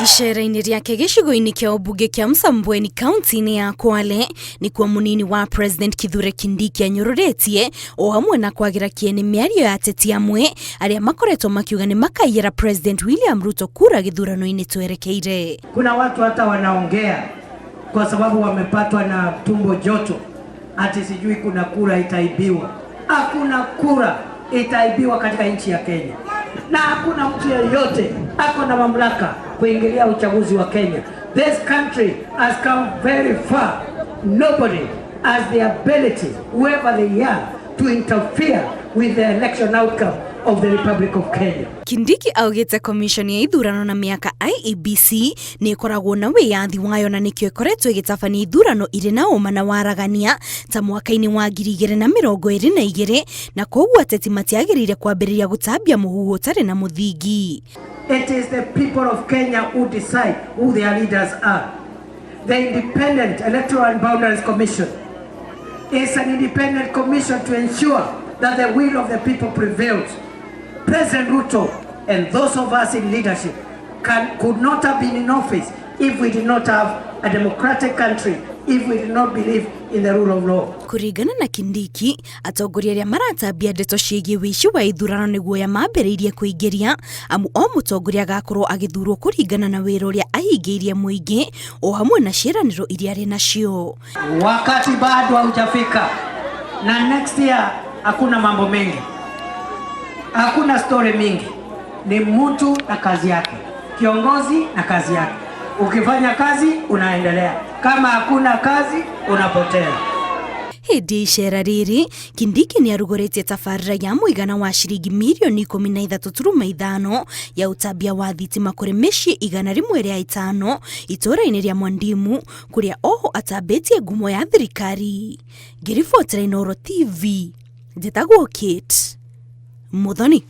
Ishera-inĩ rĩake gĩcigo-inĩ kĩa ũmbunge kĩa Msambweni kaunti-inĩ ya Kwale ni kwa munini wa President Kithure Kindiki anyũrũrĩtie o hamwe na kwagira kĩene mĩario ya ateti amwe arĩa makoretwo makiuga ni makaiyĩra President William Ruto kura gĩthurano-inĩ twerekeire. Kuna watu hata wanaongea kwa sababu wamepatwa na tumbo joto ati sijui kuna kura itaibiwa. Hakuna kura itaibiwa katika nchi ya Kenya. Na hakuna mtu yeyote ako na mamlaka kuingilia uchaguzi wa Kenya. This country has come very far. Nobody has the ability, whoever they are, to interfere with the election outcome of the Republic of Kenya. Kindiki augĩte commission ya ithurano na mĩaka IEBC nĩ ĩkoragwo na wĩyathi wayo na nĩkĩo ĩkoretwo ĩgĩtabania ithurano irĩ na ũma na waragania ta mwaka-inĩ wa 2022 na koguo ateti matiagĩrĩire kwambĩrĩria gũtambia mũhuhu ũtarĩ na mũthingi. It is the people of Kenya who decide who their leaders are. The Independent Electoral and Boundaries Commission is an independent commission to ensure that the will of the people prevails. President Ruto and those of us in leadership could not have been in office if we did not have a democratic country, if we did not believe in the rule of law. Kuringana na Kindiki, atongoria arĩa maratambia ndeto ciĩgiĩ wici wa ithurano nĩguo ya mambĩrĩirie kũingĩria amu o mũtongoria agakorwo agĩthurwo kũringana na wĩra ũrĩa ahingĩirie mũingĩ o hamwe na ciĩranĩro iria arĩ nacio. Wakati bado haujafika na next year hakuna mambo mengi. Hakuna story mingi. Ni mtu na kazi yake. Kiongozi na kazi yake. Ukifanya kazi unaendelea. Kama hakuna kazi unapotea. Hĩndĩ icera rĩrĩ, Kindiki nĩ arugũrĩtie tabarĩra ya mũigana wa ciringi mirioni 13.5 ya utambia wa thitima kũrĩ mĩciĩ 105 itũũra-inĩ rĩa Mwandimu kũrĩa oho atambĩtie ngumo ya thirikari. Ngĩribotera Inooro TV, njĩtagwo Kate Muthoni.